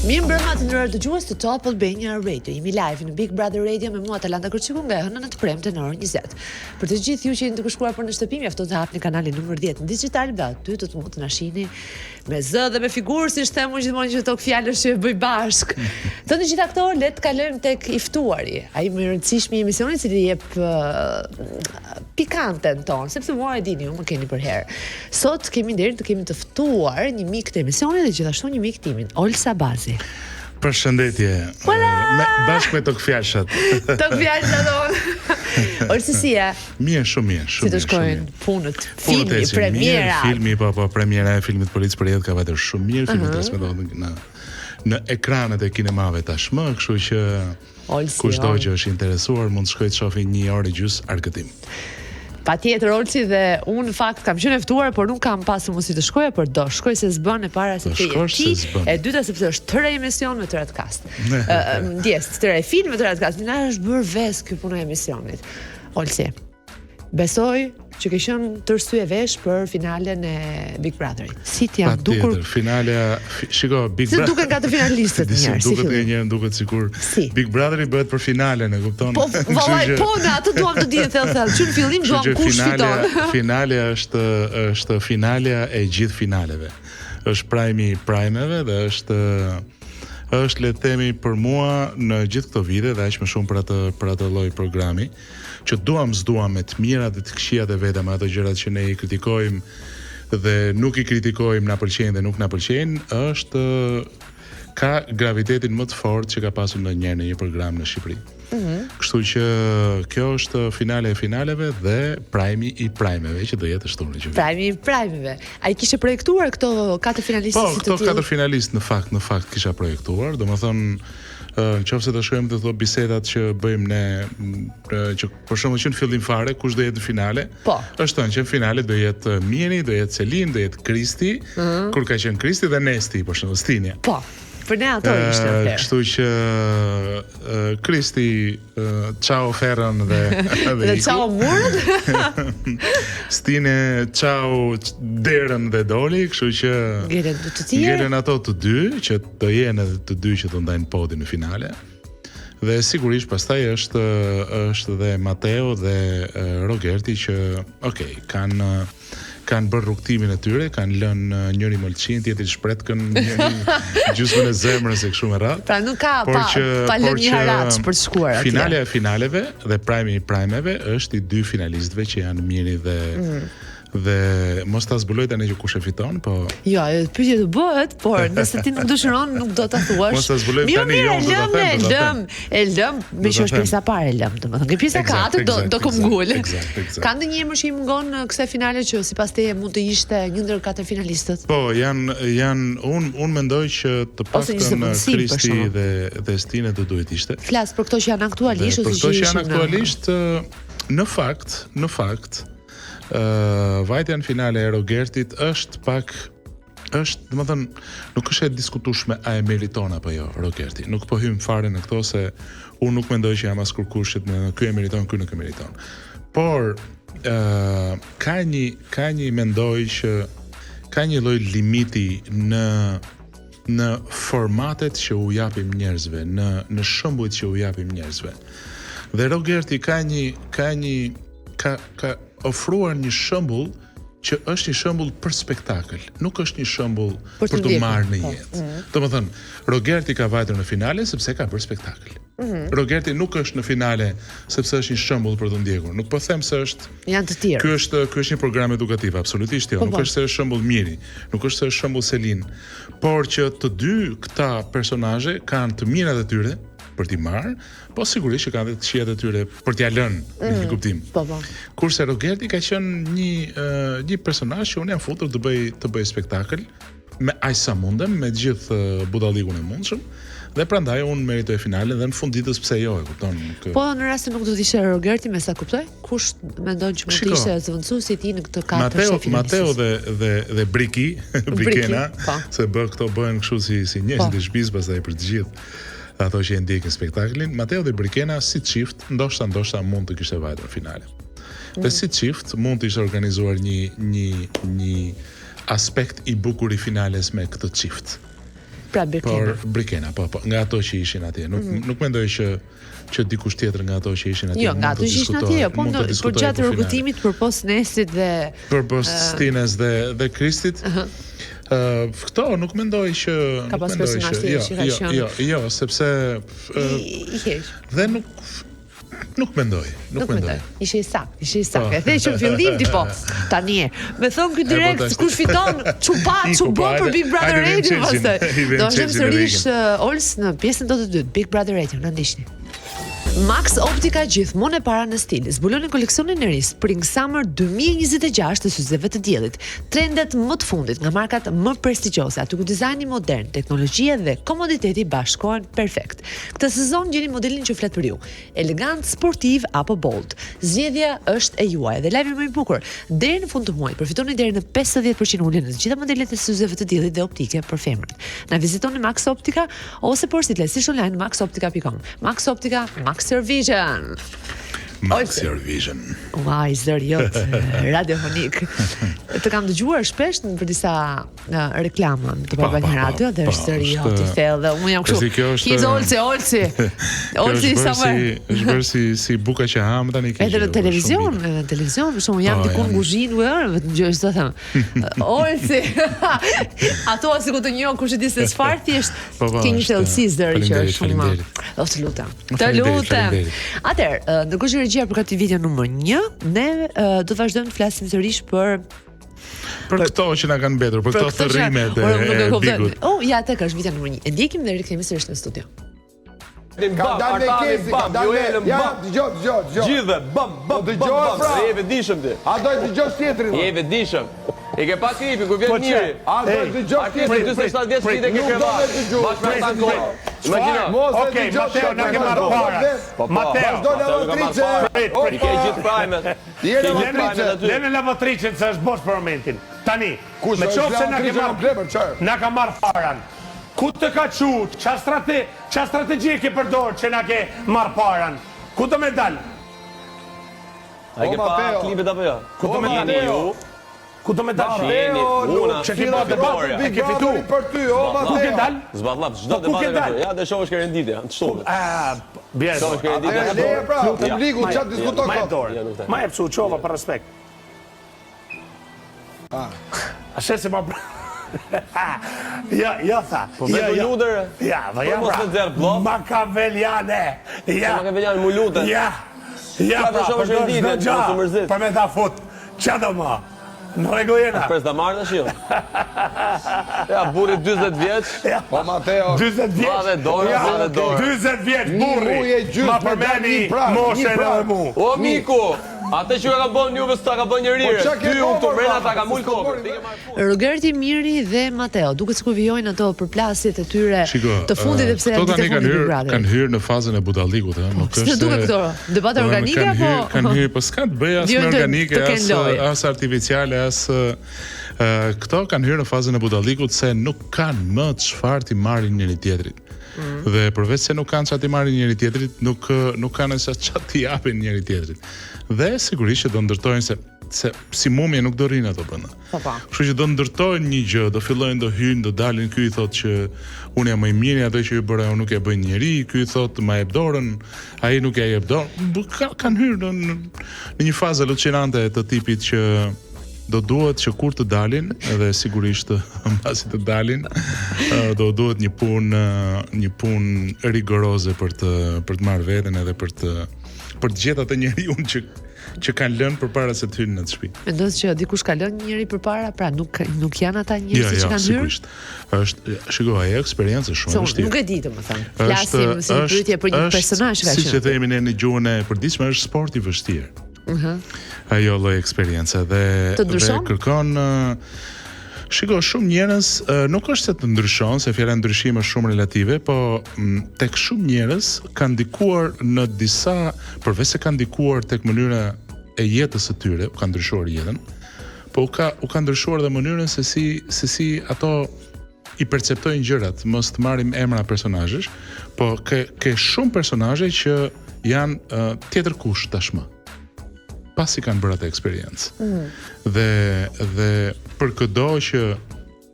Mirë mbrëma të nderuar dëgjues të Top Albania Radio. Jemi live në Big Brother Radio me mua Atalanta Kërçiku nga hënën të premte në orën 20. Për të gjithë ju që jeni të shkuar për në shtëpi, mjafton të hapni kanalin numër 10 në digital, dhe aty do të mund të na shihni me zë dhe me figurë, si them unë gjithmonë që tok fjalësh që bëj bashk. Të gjitha këto le të kalojmë tek i ftuari. Ai më i rëndësishëm i emisionit, i cili jep pikanten ton, sepse mua e dini, ju më keni për herë. Sot kemi nderin të kemi të ftuar një mik të emisionit dhe gjithashtu një mik timin, Olsa Bazi. Përshëndetje. Bashkë me Tokfjalshat. Tokfjalshat on. Olsa si e? Mirë, shumë mirë. Si të shkojnë punët, filmi, premiera. Filmi, po, premiera e filmit Polic për jetë ka vajtur shumë mirë, filmi transmetohet në ekranet e kinemave tashmë, kështu që kushdo që është interesuar mund të shkojë të shohë 1 orë gjys argëtim. Patjetër Olsi, dhe unë në fakt kam qenë e ftuar, por nuk kam pasur mundësi të shkoj, por do shkoj se s'bën e para se të jetë. E dyta sepse është tëra emision me tëra cast. Ndjes, tëra film me tëra cast. Na është bërë ves ky puna e emisionit. Olsi, besoj që ke qenë tërësye vesh për finalen e Big Brotherit. Si ti janë dukur? Patjetër, finalja, shiko, Big Brother. Si duken nga të finalistët njerë? Duket nga njerë, duket sikur Big Brotheri bëhet për finalen, e kupton? Po, vallaj, po, në atë duam të dinë thellë, që në fillim duam kush fiton. Finalja është finalja e gjithë finaleve. Është prime i primeve dhe është le të themi për mua në gjithë këto vite dhe aq më shumë për atë lloj programi, që s'duam me të mirat dhe të këqijat e veta, me ato gjërat që ne i kritikojmë dhe nuk i kritikojmë, na pëlqejnë dhe nuk na pëlqejnë, ka gravitetin më të fortë që ka pasur ndonjëherë në një program në Shqipëri. Kështu që kjo është finale e finaleve dhe prime i primeve që do jetë shtunë që vjen. Prime i primeve. Ai kishte projektuar këto 4 finalistë si të tillë? Po, këto 4 finalistë në fakt kisha projektuar, domethënë nëse të shkojmë të këto bisedat që bëjmë ne, që për shembull që në fillim fare kush do jetë në finale, është thënë që në finale do jetë Mjeni, do jetë Selin, do jetë Kristi, kur ka qenë Kristi dhe Nesti, për shembull Stinja. Po. Për ne ato ishte vërtet. Kështu që Kristi ciao Ferrën dhe ciao Murën. Stine ciao Derën dhe doli, kështu që ngelen ato të dy që do jenë edhe të dy që do ndajnë podin në finale. Dhe sigurisht pastaj është dhe Mateo dhe Rogerti që kanë bërë rrugtimin e tyre, kanë lënë njëri molçin, tjetri shpretkën, njëri gjysmën e zemrës e kështu me radhë. Pra nuk ka pa lënë një haraç për të shkuar atje. Finale e finaleve dhe prime i primeve është i 2 finalistëve që janë Mjeni dhe mos ta zbuloj tani që kush e fiton, po. Jo, pyetje do bëhet, por nëse ti nuk dëshiron, nuk do ta thuash. Mos ta zbuloj tani, jo, do ta them. E lëm, me që është pjesa e parë e lëm, domethënë. Nga pjesa e katërt do kumgul. Ka ndonjë emër që i mungon në kësaj finale që sipas teje mund të ishte një ndër 4 finalistët? Po, unë mendoj që të paktën Kristi dhe Stine do duhet ishte. Flas për këto që janë aktualisht ose që janë aktualisht, në fakt vajtja në finale e Rogertit domethënë nuk është e diskutueshme a e meriton apo jo Rogerti. Nuk po hym fare në këto se unë nuk mendoj që jam as kurkushit në ky e meriton, ky nuk e meriton. Por ka një mendoj që ka një lloj limiti në formatet që u japim njerëzve, në shembujt që u japim njerëzve. Dhe Rogerti ka ofruar një shembull që është një shembull për spektakël, nuk është një shembull për të marrë në jetë. Domethënë, Rogerti ka vajtur në finale sepse ka bërë spektakël. Rogerti nuk është në finale sepse është një shembull për të ndjekur. Nuk po them se është janë të tjerë. Ky është një program edukativ, absolutisht jo. Nuk është se është shembull Miri, nuk është se është shembull Selin, por që të dy këta personazhe kanë të mirat e tyre për t'i marrë, po sigurisht që kanë dhe të këqijat e tyre për t'ia lënë në një kuptim. Po. Kurse Rogerti ka qenë një personazh që unë jam futur të bëj spektakël me aq sa mundem, me gjithë budallikun e mundshëm, dhe prandaj unë meritoj finalen dhe në fund ditës pse jo, e kupton. Po në rast se nuk do të ishte Rogerti, me sa kuptoj, kush mendon që mund të ishte zëvendësuesi i tij në këtë 4 finaliste? Mateo dhe Brikena, se këto bëhen kështu si njerëz të shtëpisë pastaj për të gjithë ato që e ndjekin spektaklin. Mateo dhe Brikena si çift ndoshta mund të kishte vajtur në finale. Dhe si çift mund të ishte organizuar një aspekt i bukur i finales me këtë çift. Pra Birkena. Por Birkena, po, nga ato që ishin atje. Nuk mendoj që dikush tjetër nga ato që ishin atje. Jo, nga ato që ishin atje, po për gjatë rrugëtimit përpos Nestit dhe përpos Stines dhe Kristit. Këto nuk mendoj që ka pas personazhi që ka qenë. Jo, sepse I keq. Dhe nuk mendoj. Ishe i sak. E the që në fillim tipo tani. Me thon ky direkt kush fiton çubo për Big Brother Radio pastaj. Do vazhdojmë sërish Ols në pjesën tonë të dytë, Big Brother Radio, na ndiqni. Max Optica gjithmonë e para në stil. Zbuloni koleksionin e ri Spring Summer 2026 të syzeve të diellit. Trendet më të fundit nga markat më prestigjioze, aty ku dizajni modern, teknologjia dhe komoditeti bashkohen perfekt. Këtë sezon gjeni modelin që flet për ju. Elegant, sportiv apo bold. Zgjedhja është e juaj dhe lajmi më i bukur. Deri në fund të muajit përfitoni deri në 50% ulje në të gjitha modelet e syzeve të diellit dhe optike për femrat. Na vizitoni Max Optica ose porositletësisht online maxoptica.com. Max Optica, Maxer Vision. Maxer Vision. Ua, i zëri jot radiofonik. Të kam dëgjuar shpesh për disa reklama të Albania Radio dhe është zëri jot i thellë. Unë jam kështu. Kiz Olci. Olci somewhere. Është bërë si buka që ham tani ke. Edhe në televizion, për shkak jam diku në kuzhinë, vetëm gjë të them. Olci. Ato sikur të njoh kush e di se çfarë thjesht ke një thellësi zëri që është shumë. O të lutem. Atëherë, ndërkohë që regjia përgati video numër 1, ne do të vazhdojmë të flasim sërish për këto që na kanë mbetur, për këto thërrimet e Bigut. Ja, tek është video numër 1. E ndjekim dhe rikthehemi sërish në studio. Gjithë, bam, e vedishëm ti. A doj të gjosh tjetërin? Je vedishëm. E ke pa klipin, kur vjen njëri. A doj të gjosh tjetërin? 27 vjeç ti ke krevat. Bash me ata kohë. Imagjino. Okej, Mateo na ke marrë parë. Mateo, do në lavatrice. I ke gjithë prajmet. Lene lavatricen se është bosh për momentin. Tani, me qofë se na ka marrë paran. Ku të ka qut, qa strategji ke përdor që na ke marrë paran? Ku të me dal? A ke pa klipet apo jo? Ku të me dal? Ku të me dal? Që ke bërë debat, e ke fitu. Ku ke dal? Zbatlap, çdo debat. Ja, dhe shohësh ke renditje, të shtunë. Bjerë. Shohësh ke renditje. Leje pra, publiku çfarë diskuton këto? Ma jep su çova për respekt. A shese ma Ja, tha. Po vetë luder. Ja, mos të nxjerr blok. Makaveliane. Ja. Makaveliane mu lutem. Ja, pra, shohësh renditje, mos u mërzit. Për me ta fut. Qa do ma? Në rregull jena. Pres ta marrë tash jo. Ja, burri 40 vjeç. Po Mateo. 40 vjeç. Ma dhe dorë. 40 vjeç burri. Ma përmeni moshën e mu. O miku, atë që ka bën juve s'ta ka bën njerëri. Ty u këtu mrena ta ka mul kokën. Rogerti Miri dhe Mateo, duket sikur vijojnë ato përplasjet e tyre të fundit dhe pse janë ditë fundit kanë hyrë në fazën e budallikut, nuk është. Se duket këto debate organike apo kanë hyrë, po s'ka të bëj as me organike as artificiale as këto kanë hyrë në fazën e budallikut se nuk kanë më çfarë të marrin njëri tjetrit. Dhe përveç se nuk kanë çfarë të marrin njëri tjetrit, nuk kanë as çfarë të japin njëri tjetrit. Dhe sigurisht që do ndërtojnë se si mumje nuk do rinë ato brenda. Kështu që do ndërtojnë një gjë, do fillojnë, do hyjnë, do dalin, ky i thotë që unë jam më i miri, ato që ju bëra unë nuk e bëj njeri, ky i thotë ma jep dorën, ai nuk ja jep dorën. Kanë hyrë në një fazë alucinante të tipit që do duhet që kur të dalin, edhe sigurisht mbasi të dalin, do duhet një punë rigoroze për të marrë veten edhe për të gjetur atë njeriu që kanë lënë përpara se të hyjnë në të shtëpi. Mendon që dikush ka lënë njëri përpara, pra nuk janë ata njerëz që kanë hyrë? Sigurisht. Shikoj, ajo eksperiencë shumë e vështirë. Nuk e di domethënë. Flasim si pyetje për një personazh që ka qenë. Siç e themi ne në gjuhën e përditshme, është sport i vështirë. Ajo lloj eksperience dhe kërkon shiko, shumë njerëz nuk është se të ndryshon, se fjala ndryshim është shumë relative, po tek shumë njerëz kanë ndikuar në disa, përveç se kanë ndikuar tek mënyra e jetës së tyre, kanë ndryshuar jetën, po u ka ndryshuar edhe mënyrën se si ato i perceptojnë gjërat, mos të marrim emra personazhesh, po ke shumë personazhe që janë tjetër kush tashmë. Pasi kanë bërë atë eksperiencë. Dhe për këdo që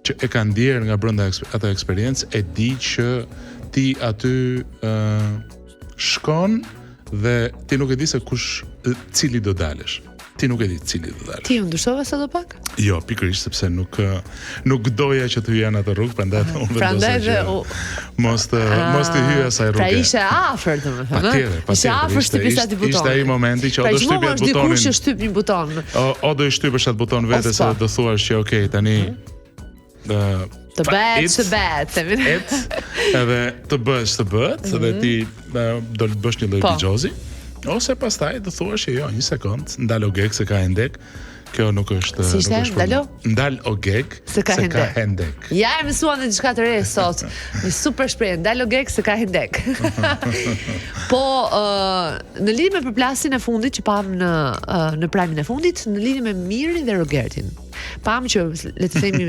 që e ka ndier nga brenda atë eksperiencë e di që ti aty shkon dhe ti nuk e di se cili do dalësh. Ti nuk e di cili do dalësh. Ti u ndryshove sa do pak? Jo, pikërisht sepse nuk doja që të hyja në atë rrugë, prandaj unë vendosa që mos të hyj asaj rruge. Pra ishe afër, domethënë. Patjetër. Ishe afër shtypis aty butonin. Ishte ai momenti që o do shtypja butonin. Dikush që shtyp një buton. O do i shtypësh atë buton vetë se do thuash që okay, tani të bëhet, edhe të bëhet, edhe ti do të bësh një lloj dëgjozi, ose pastaj do thuash që jo, një sekond, ndalo gek se ka hendek. Kjo nuk është si ishte, ndal o gek se ka hendek. Ja e mësuan dhe diçka të re sot. Një super shprehje, ndal o gek se ka hendek. Po në lidhje me përplasjen e fundit që pam në prajmin e fundit, në lidhje me Mirin dhe Rogertin. Pam që le të themi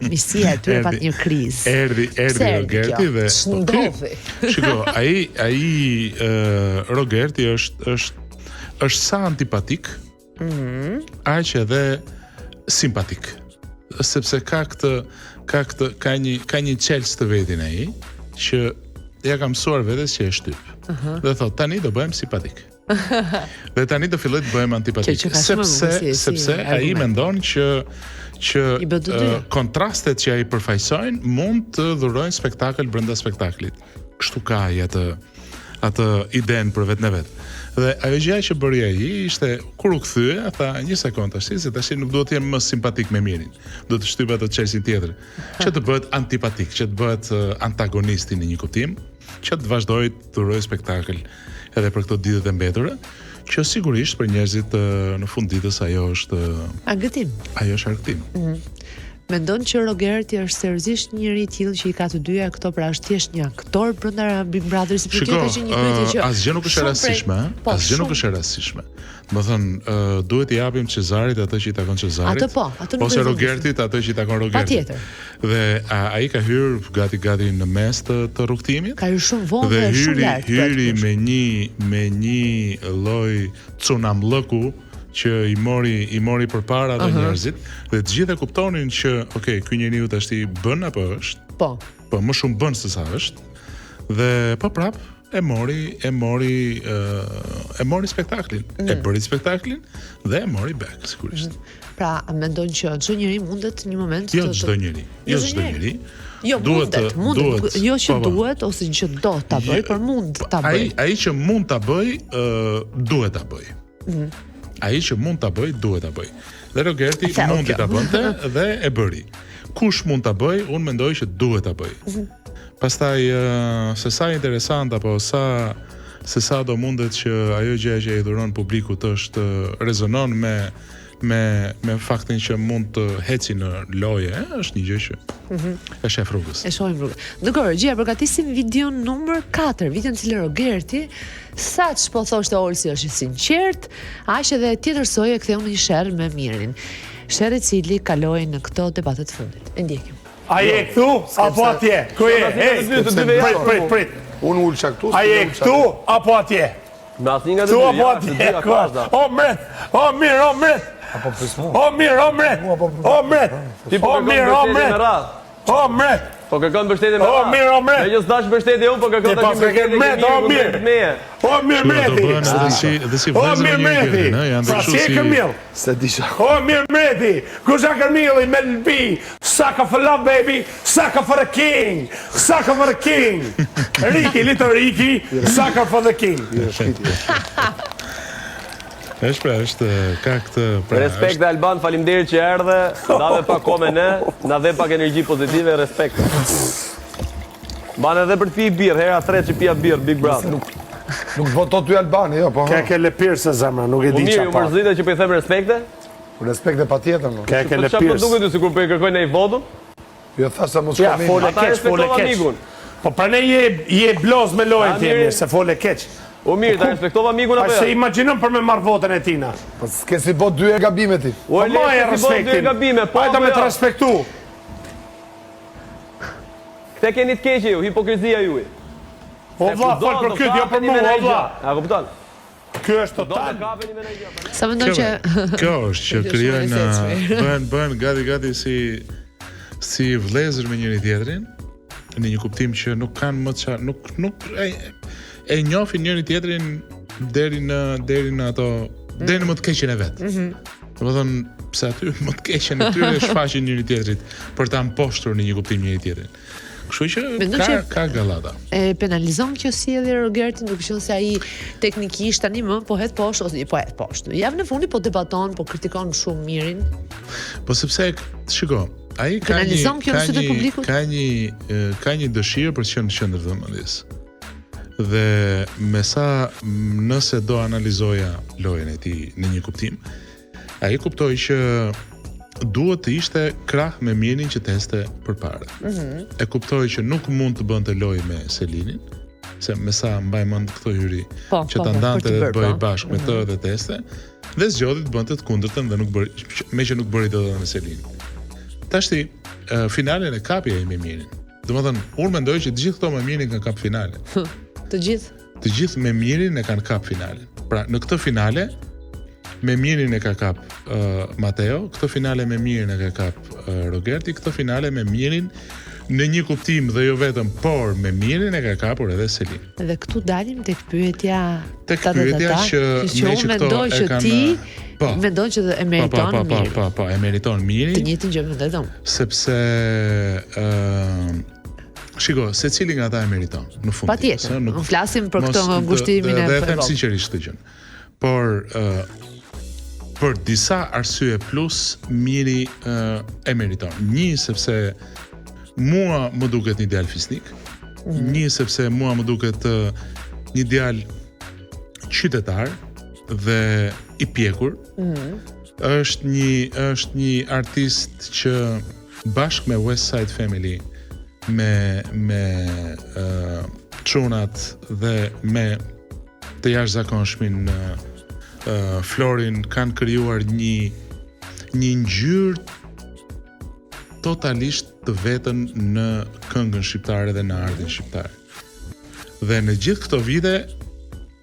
misia e tyre pat një krizë. Erdhi Rogerti dhe ndodhi. Shiko, ai Rogerti është sa antipatik, aq edhe simpatik, sepse ka një çelës të vetin ai që ja ka mësuar vetes që e shtyp. Dhe thot tani do bëhem simpatik. Dhe tani do filloj të bëhem antipatik, sepse ai mendon që kontrastet që ai përfaqësojnë mund të dhurojnë spektakël brenda spektaklit. Kështu ka ai atë idenë për vetë në vetë. Dhe ajo gjë që bëri ai ishte kur u kthye, tha një sekond tash, se tash nuk duhet të jem më simpatik me Mirin. Do të shtyp atë çelësin tjetër, që të bëhet antipatik, që të bëhet antagonisti në një kuptim, që të vazhdojë të dhurojë spektakël edhe për këto ditët e mbetura, që sigurisht për njerëzit në fund ditës ajo është argëtim. Ajo është argëtim. Mendon që Rogerti është seriozisht njëri i tillë që i ka të dyja këto, pra është thjesht një aktor brenda Big Brother, si pyetje që një pyetje që asgjë nuk është e rastishme, asgjë nuk është e rastishme. Do thënë, duhet i japim Cezarit atë që i takon Cezarit. Atë ose Rogertit atë që i takon Rogertit. Patjetër. Dhe ai ka hyrë gati në mes të rrugtimit. Ka hyrë shumë vonë dhe shumë lart. Hyri me një lloj tsunamllëku që i mori përpara dhe njerëzit, dhe të gjithë e kuptonin që okay, ky njeriu tash i bën apo është? Po, më shumë bën se sa është. Dhe po prap e mori spektaklin, e bëri spektaklin dhe e mori back sigurisht. Pra, mendon që çdo njeri mundet një moment Jo çdo njeri. Jo, mundet, jo që duhet ose që do ta bëj, por mund ta bëj. Ai që mund ta bëj, duhet ta bëj. Ai që mund ta bëj, duhet ta bëj. Dhe Rogerti mundi ta bënte dhe e bëri. Kush mund ta bëj, unë mendoj që duhet ta bëj. Pastaj se sa interesant apo se sa do mundet që ajo gjë që i dhuron publikut është rezonon me faktin që mund të heci në loje, është një gjë që e shef rrugës. E shohim rrugën. Ndërkohë, Regjia përgatisim videon numër 4, videon në cilin Rogerti, saç po thoshte Olsi është i sinqert, aq edhe tjetër soi e ktheu në një sherr me Mirin. Sherri i cili kaloi në këto debatet fundit. E ndjekim. A je këtu apo atje? Ku je? Prit. Unë ulça këtu. A je këtu apo atje? Me asnjë nga të dy. Apo atje. O mret. O mirë. Apo pësmo. O mirë, o mret. O mret. Ti po kërkon mbështetje me radhë. O mret. Po kërkon mbështetje me radhë. O mirë, o mret. Me që s'dash mbështetje unë, po kërkon tash mbështetje me o mirë. O mirë mreti. O mirë mreti. Sa si e Kërmill? Se disha. O mirë mreti. Kush ka Kërmilli me lbi? Sucker for love baby. Sucker for the king. Sucker for the king. Little Ricky. Sucker for the king. Është ka këtë respekt dhe Alban, faleminderit që erdhe, nave pak kome ne, na dhe pak energji pozitive, respekt. Banë edhe për të pi birë, hera 3 që pia birë, Big Brother. Nuk voto ty Albani, jo, po. Ke lepirë se zemra, nuk e di mirë, ju mërzite që po i them respekte? Respekte patjetër, no. Ke lepirë. Çfarë po duket sikur po i kërkoj në votu? Jo thashë mos kam. Fole keq. Po pranë je bloz me lojën ti, se fole keq. O mirë, ta respektova mikun apo jo? Se imagjinëm për me marrë votën e tina. Po s'ke si bot 2 gabime ti. Po ma e respektin. Hajta me të respektu. Këte keni të keqe ju, hipokrizia ju. O vla, fol për këtë, jo për mu, o vla. A kupton? Kjo është total. Sa mendoj që kjo është që krijojnë bëhen gati si si vëllezër me njëri tjetrin, në një kuptim që nuk kanë më çfarë, nuk e njohin njëri tjetrin deri në ato, deri në më të keqen e vet. Domethënë, pse aty më të keqen e tyre shfaqin njëri tjetrit për ta mposhtur në një kuptim njëri tjetrin. Kështu që ka gallata. E penalizon kjo sjellje Rogertin, duke qenë se ai teknikisht tani më po het poshtë ose po het poshtë. Javën e fundit po debaton, po kritikon shumë Mirin. Po sepse shiko, ai ka një dëshirë për të qenë në qendër të vëmendjes. Dhe me sa nëse do analizoja lojën e tij në një kuptim, ai kuptoi që duhet të ishte krah me Mirin që teste përpara. E kuptoi që nuk mund të bënte lojë me Selinin, se me sa mbaj mend këto hyri që ta ndante dhe bëj bashkë me të dhe teste, dhe zgjodhi të bënte të kundërtën dhe nuk bëri, me që nuk bëri dot me Selinin. Tashti finalen e kapi ai me Mirin. Domethënë, unë mendoj që të gjithë këto me Mirin kanë kap finalen. Të gjithë me Mirin e kanë kap finalen. Pra, në këtë finale me Mirin e ka kap Mateo, këtë finale me Mirin e ka kap Rogerti, këtë finale me Mirin në një kuptim dhe jo vetëm, por me Mirin e ka kapur edhe Selin. Dhe këtu dalim tek pyetja që unë mendoj që ti mendon që e meriton Mirin. Po, e meriton Mirin. Të njëjtën gjë mendoj dhe unë. Sepse shiko, secili nga ata e meriton në fund. Patjetër. Nuk flasim për këtë ngushtimin e dhe them sinqerisht këtë gjë. Por për disa arsye plus Miri e meriton. Një, sepse mua më duket një djalë fisnik. Një, sepse mua më duket një djalë qytetar dhe i pjekur. Është një artist që bashkë me West Side Family, me çunat dhe me të jashtëzakonshmin Florin kanë krijuar një ngjyrë totalisht të vetën në këngën shqiptare dhe në artin shqiptar. Dhe në gjithë këto vite,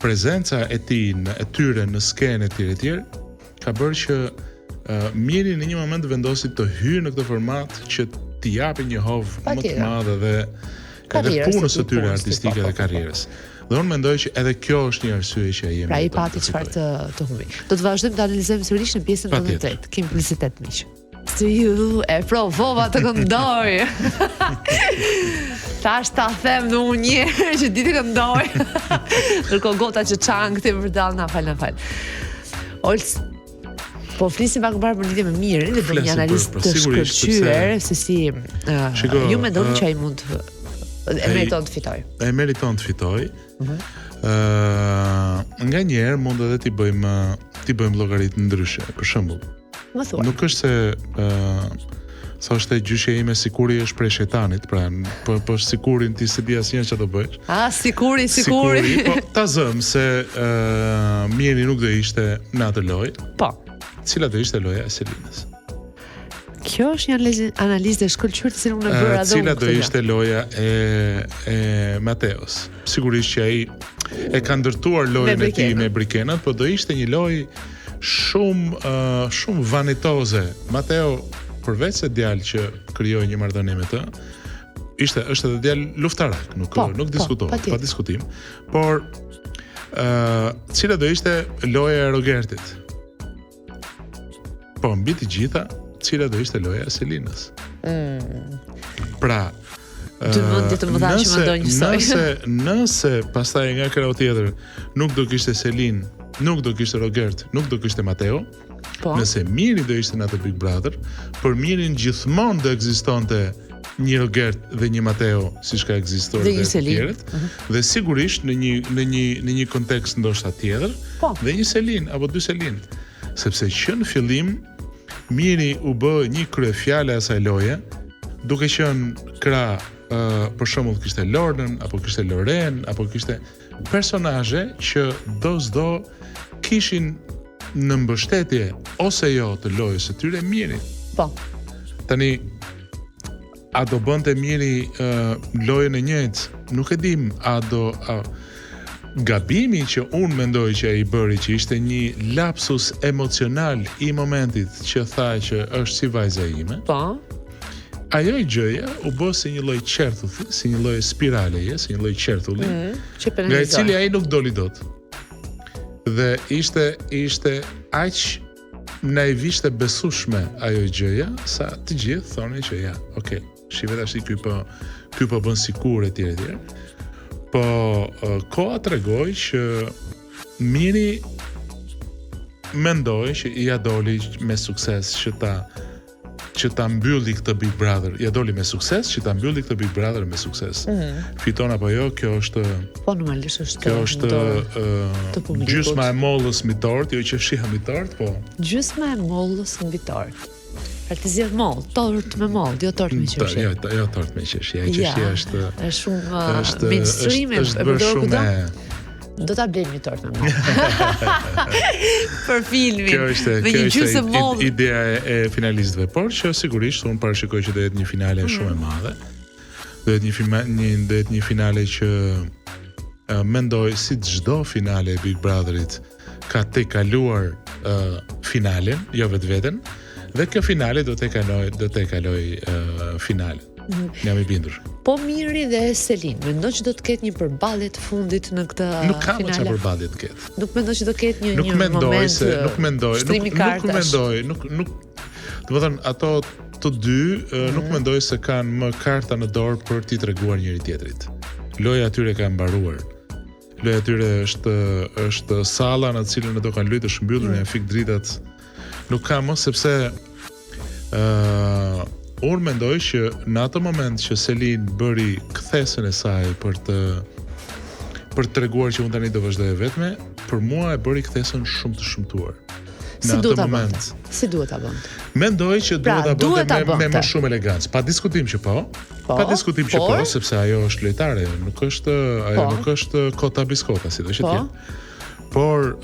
prezenca e tij e tyre në skenë etj ka bërë që Miri në një moment vendosi të hyjë në këtë format që t'i japi një hovë më të madhe dhe punës së tyre artistike dhe karrierës. Dhe unë mendoj që edhe kjo është një arsye që ai pra i pati çfarë të humbi. Do të vazhdojmë të analizojmë sërish në pjesën tonë të tretë. Kim publicitet miq. Se ju e provova të këndoj. Tash ta them në unë njerë që di të këndoj. Ndërkohë gota që çan këtë vërdall na fal. Olc, po flisim pak më parë për lidhje me Mirin, dhe bëjmë një analizë të shkëlqyer se si ju mendoni që ai mund e meriton të fitoj. E meriton të fitoj. Nga njerë mund edhe t'i bëjmë llogaritë ndryshe. Për shembull, nuk është se thoshte gjyshja ime sikuri është prej shejtanit, pra po sikurin ti se di asnjë çfarë do bësh. Sikuri. Po ta zëm se Miri nuk do ishte në atë lojë. Po. Cila do ishte loja e Selinës? Kjo është një analizë të shkëlqyer të cilën unë e bëra edhe unë. Cila do ishte loja e Mateos? Sigurisht që ai e ka ndërtuar lojën e tij me brikenat, por do ishte një lojë shumë vanitoze. Mateo, përveç se djalë që krijoi një marrëdhënie me të, është edhe djalë luftarak, nuk diskutohet, pa diskutim. Por cila do ishte loja e Rogertit? Po mbi të gjitha, cila do ishte loja e Selinës. Pra, nëse pastaj nga krau tjetër nuk do kishte Selin, nuk do kishte Rogert, nuk do kishte Mateo, nëse Miri do ishte në atë Big Brother, për Mirin gjithmonë do ekzistonte një Rogert dhe një Mateo, siç ka ekzistuar dhe të tjerët, dhe sigurisht në një kontekst ndoshta tjetër, dhe një Selin apo dy Selin, sepse që në fillim Miri u bë një kryefjalë asaj loje, duke qenë krah, për shembull kishte Lornën, apo kishte Loren, apo kishte personazhe që do kishin në mbështetje ose jo të lojës së tyre Mirin. Po. Tani a do bënte Miri lojën e njëjtë? Nuk e dim, gabimi që unë mendoj që ai bëri, që ishte një lapsus emocional i momentit që tha që është si vajza ime. Po. ajo gjëja u bë si një lloj qertulli, si një lloj spiraleje, si një lloj qertulli, nga i cili ai nuk doli dot. Dhe ishte aq naivishte besueshme ajo gjëja, sa të gjithë thonin që ja, okay, shive tash ky po bën sikur etj. Po koha tregoi që Miri mendoi që ja doli me sukses që ta mbylli këtë Big Brother. Ja doli me sukses që ta mbylli këtë Big Brother me sukses. Fiton apo jo, kjo është po normalisht është. Kjo është gjysma e mollës mbi tort, jo që shiha mbi tort, po. Gjysma e mollës mbi tort. Pra të zjedh moll, tort me moll, jo tort me qeshje. Jo tort me qeshje. Ai qeshja është shumë mainstream, e përdor kudo. Do ta blejmë një tort me moll. Për filmin. Me një gjysmë moll. Ideja e finalistëve, por që sigurisht unë parashikoj që do jetë një finale shumë e madhe. Do jetë një finale që mendoj si çdo finale e Big Brotherit ka te kaluar finalen, jo vetveten. Dhe kjo finale do të kaloj finale. Jam i bindur. Po Miri dhe Selin, mendoj që do të ketë një përballje të fundit në këtë finale. Nuk ka më çfarë përballje të ketë. Nuk mendoj që do ketë një moment. Domethënë ato të dy nuk mendoj se kanë më karta në dorë për t'i treguar njëri tjetrit. Loja atyre ka mbaruar. Loja atyre është salla në të cilën ato kanë luajtur të shmbyllur në fik dritat. Nuk ka më, sepse unë mendoj që në atë moment që Selin bëri kthesën e saj për të treguar që unë tani do vazhdoj vetme, për mua e bëri kthesën shumë të shëmtuar. Si duhet ta bënte? Si duhet ta bënte? Mendoj që duhet ta bënte me më shumë elegancë. Pa diskutim që po. Pa diskutim që po, sepse ajo është lojtare, nuk është kota biskota, si do të thotë. Por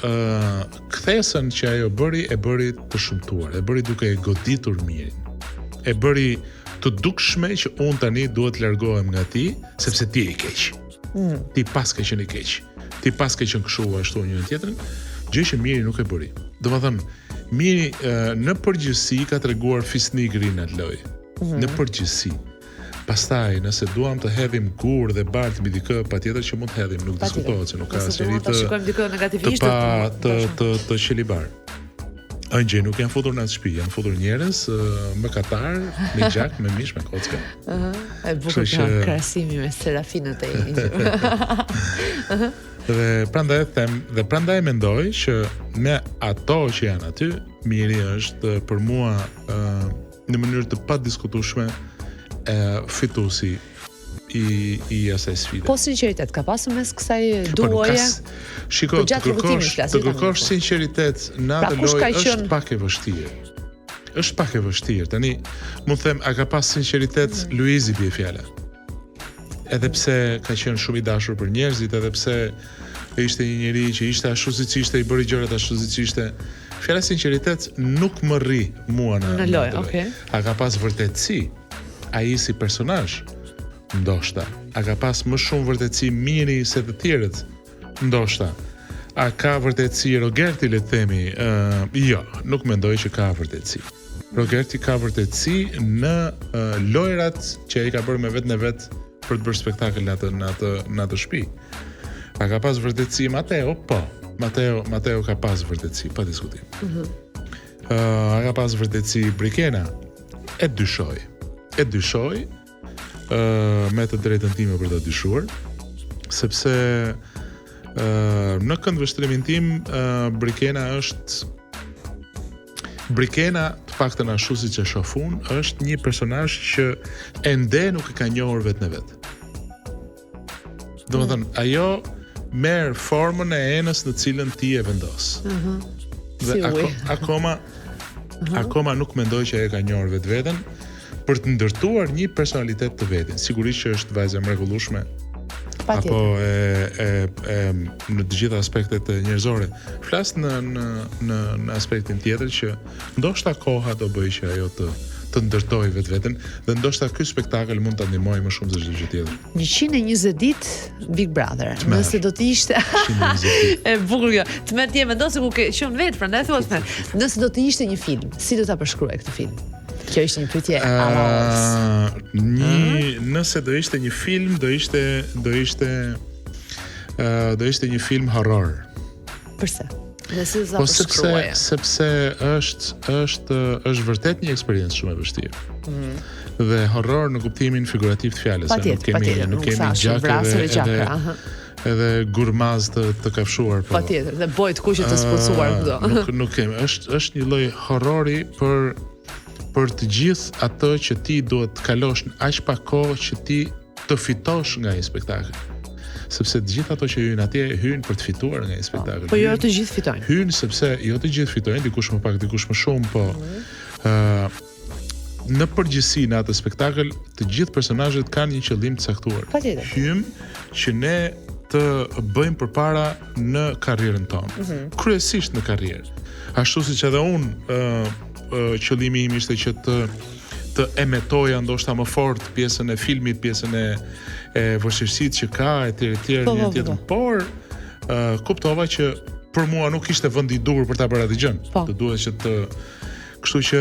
kthesën që ajo bëri të shëmtuar, e bëri duke e goditur Mirin. E bëri të dukshme që unë tani duhet të largohem nga ti, sepse ti je i keq. Ti pas ke qenë i keq. Ti pas ke qenë kështu ashtu njërin tjetrin, gjë që Miri nuk e bëri. Domethënë, Miri në përgjithësi ka treguar fisnigri në atë lojë. Në përgjithësi. Pastaj, nëse duam të hedhim gur dhe balt mbi dikë, patjetër që mund të hedhim, nuk diskutohet se nuk ka asnjëri të qelibar. Ëngjë nuk janë futur në atë shtëpi, janë futur njerëz me katar, me gjak, me mish, me kocka. E bukur ka krahasimi me Serafinët e Injë. Dhe prandaj mendoj që me ato që janë aty, Miri është për mua në mënyrë të padiskutueshme fituesi i asaj sfide. Po sinqeritet ka pasur mes kësaj duoje. Shiko, të kërkosh sinqeritet në atë lojë është pak e vështirë. Është pak e vështirë. Tani mund të them, a ka pas sinqeritet Luizi bie fjala. Edhe pse ka qenë shumë i dashur për njerëzit, edhe pse ishte një njeri që ishte ashtu siç ishte, i bëri gjërat ashtu siç ishte. Fjala sinqeritet nuk më rri mua në lojë, okay. A ka pas vërtetësi ai si personazh? Ndoshta. A ka pas më shumë vërtetësi Miri se të tjerët? Ndoshta. A ka vërtetësi Rogerti, le të themi? Jo, nuk mendoj që ka vërtetësi. Rogerti ka vërtetësi në lojrat që ai ka bërë me vetën e vet për të bërë spektakël në atë shtëpi. A ka pas vërtetësi Mateo? Po. Mateo ka pas vërtetësi, pa diskutim. A ka pas vërtetësi Brikena? E dyshoj, me të drejtën time për të dyshuar, sepse në këndvështrimin tim Brikena, të paktën ashtu siç e shoh unë, është një personazh që ende nuk e ka njohur vetën e vet. Domethënë, ajo merr formën e enës në cilën ti e vendos. Dhe akoma nuk mendoj që e ka njohur vetveten për të ndërtuar një personalitet të vetin. Sigurisht që është vajza mrekullueshme. Apo në të gjitha aspektet njerëzore. Flas në aspektin tjetër që ndoshta koha do bëjë që ajo të ndërtojë vetveten dhe ndoshta ky spektakël mund ta ndihmojë më shumë se çdo gjë tjetër. 120 ditë Big Brother. Nëse do të ishte e bukur kjo. Të më ti mendon se ku ke qenë vet, prandaj thua se nëse do të ishte një film, si do ta përshkruaj këtë film? Kjo ishte një pyetje nëse do ishte një film, do ishte një film horror. Përse? Po sepse është vërtet një eksperiencë shumë e vështirë. Dhe horror në kuptimin figurativ të fjalës, nuk kemi gjakë edhe gurmaz të kafshuar. Patjetër, dhe bojt kuqe të sporcuar këto. Nuk kemi, është një lloj horrori për të gjithë atë që ti duhet të kalosh në aq pak kohë që ti të fitosh nga një spektakël. Sepse të gjithë ato që hyjnë atje hyjnë për të fituar nga një spektakël. Po jo të gjithë fitojnë. Hyjnë sepse jo të gjithë fitojnë, dikush më pak, dikush më shumë, po në përgjithësi në atë spektakël të gjithë personazhet kanë një qëllim të caktuar. Hym që ne të bëjmë përpara në karrierën tonë. Kryesisht në karrierë. Ashtu siç edhe unë qëllimi im ishte që të emetoja ndoshta më fort pjesën e filmit, pjesën e vështirësitë që ka etj një tjetër, por kuptova që për mua nuk ishte vendi i duhur për ta bërë atë gjën. Të duhet që të kështu që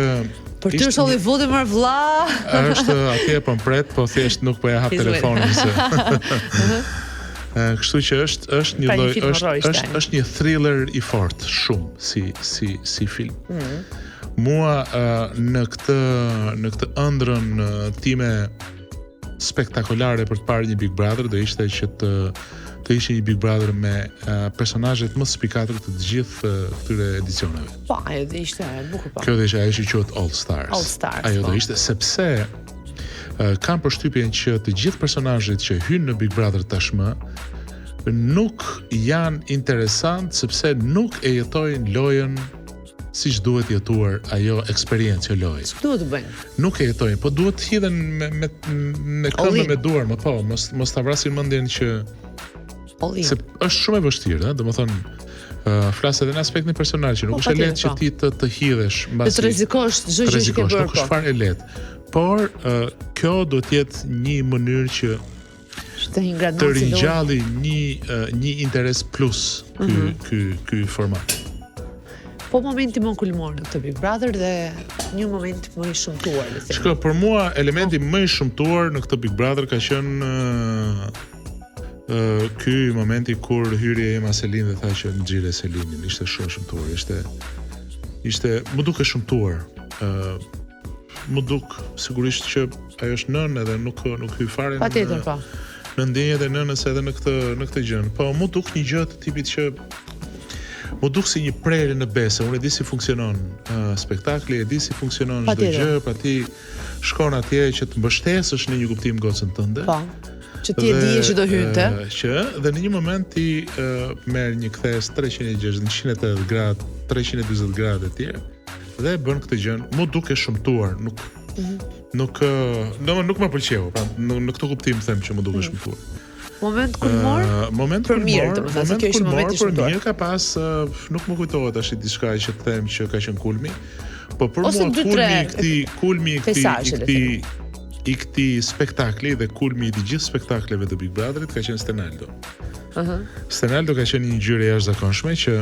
për ty është Hollywoodi më vlla. Është atje po mpret, po thjesht nuk po ja hap telefonin se. Kështu që është një lloj është një thriller i fortë shumë si film. Mua në këtë ëndrrën time spektakolare për të parë një Big Brother do ishte që të ishte një Big Brother me personazhet më spikatur të gjithë këtyre edicioneve. Po, ajo do ishte bukur po. Kjo do ishte ajo që quhet All Stars. Ajo do ishte sepse kam përshtypjen që të gjithë personazhet që hyjnë në Big Brother tashmë nuk janë interesant sepse nuk e jetojnë lojën siç duhet jetuar ajo eksperiencë lojë. Duhet të bëjnë. Nuk e jetojnë, po duhet të hidhen me këmbë me duar, mos ta vrasin mendjen që se është shumë e vështirë, domethënë flas edhe në aspektin personal që nuk është e lehtë që ti të hidhesh mbasi. Të rrezikosh çdo gjë që ke bërë. Nuk është fare e lehtë. Por kjo do të jetë një mënyrë që të ringjalli një interes plus ky format. Po momenti më kulmor në këtë Big Brother dhe një moment më i shëmtuar. Shko, për mua elementi më i shëmtuar në këtë Big Brother ka qenë ky momenti kur hyri Ema Selin dhe tha që nxjirë Selinin. Ishte shumë shëmtuar, ishte më duke shëmtuar. Më duk sigurisht që ajo është nën edhe nuk hy fare në ndjenjat e nënës edhe në këtë gjën. Po më duk një gjë të tipit që më duk si një prerje në bese. Unë e di si funksionon spektakli, e di si funksionon çdo gjë, pa ti shkon atje që të mbështesësh në një kuptim gocën tënde. Po. Që ti e di që do hynte. Dhe në një moment ti merr një kthes 360, 180 gradë, 340 gradë e tjerë dhe bën këtë gjën. Mu duke shëmtuar, nuk më pëlqeu. Pra në këtë kuptim them që më duke shëmtuar. Moment kulmor? Për mirë, për mirë ka pas, nuk më kujtohet tash diçka që të them që ka qenë kulmi, po për mua kulmi i këtij spektakli dhe kulmi i të gjithë spektakleve të Big Brotherit ka qenë Stenaldo. Stenaldo ka qenë një ngjyrë e jashtëzakonshme që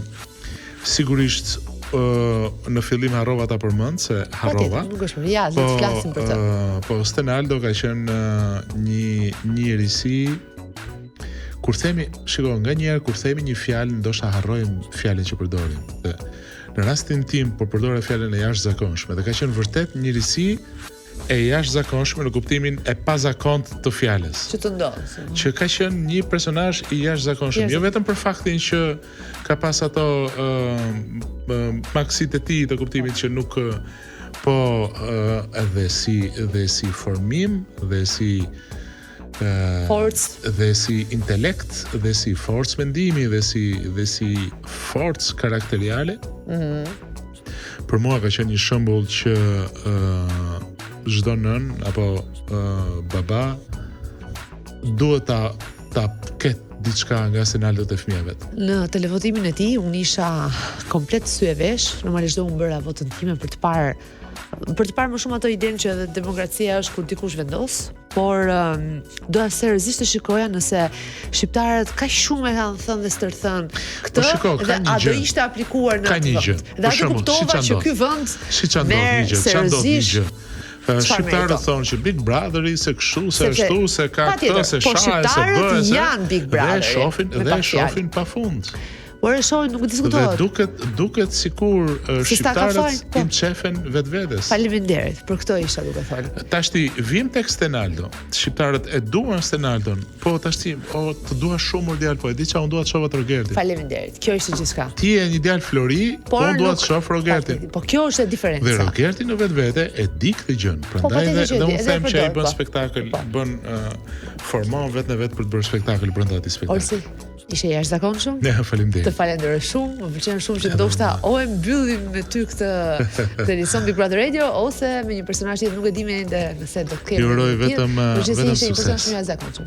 sigurisht në fillim harrova ta përmend se harrova. Nuk është më jashtë, të flasim për të. Po Stenaldo ka qenë një njerësi kur themi, nga njerë kur themi një fjalë ndoshta harrojmë fjalën që përdorim. Dhe në rastin tim po përdora fjalën e jashtëzakonshme dhe ka qenë vërtet njerësi e jashtëzakonshme në kuptimin e pazakontë të fjalës. Që të ndodh. Që ka qenë një personazh i jashtëzakonshëm, jo vetëm për faktin që ka pas ato maksit e tij të kuptimit që nuk po edhe si formim dhe si dhe si intelekt dhe si forcë mendimi dhe si forcë karakteriale. Për mua ka qenë një shembull që çdo nën apo baba duhet ta ketë diçka nga Stenaldo të fëmijëve. Në televotimin e tij unë isha komplet sy e vesh, normalisht do unë bëra votën time për të parë më shumë ato idenë që edhe demokracia është kur dikush vendos, por doja seriozisht të shikoja nëse shqiptarët kaq shumë e kanë thënë dhe stërthën këtë dhe a do ishte aplikuar në atë vend. Dhe atë kuptova që ky vend merr seriozisht Shqiptarët thonë që Big Brotheri se kështu, se ashtu, se ka këtë, se shahe, se bëhe, se janë Big Brotheri. Dhe shohin pafund. Por e shohin, nuk diskutohet. Dhe duket sikur shqiptarët tim çefen vetvetes. Faleminderit, për këtë isha duke thënë. Tashti vim tek Stenaldo. Shqiptarët e duan Stenaldon, po tashti të dua shumë Mordial, po e di çka unë dua të shoh Rogertin. Faleminderit. Kjo ishte gjithçka. Ti je një djalë Flori, po unë dua të shoh Rogertin. Po kjo është e diferenca. Dhe Rogerti në vetvete e di këtë gjën. Prandaj dhe unë them që ai bën spektakël, bën formon vetë në vetë për të bërë spektakël brenda atij spektakli. Ishe jashtëzakonshëm? Ne, faleminderit. Të falenderoj shumë, më pëlqen shumë që ndoshta o e mbyllim me ty këtë edicion Big Brother Radio ose me një personazh që nuk e di më ende nëse do të kemi. Ju uroj vetëm sukses.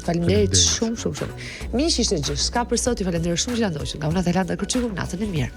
Faleminderit shumë. Miq, ishte gjithçka për sot. Ju falenderoj shumë që na ndoqët. Nga unë Atalanta Kërçiku, natën e mirë.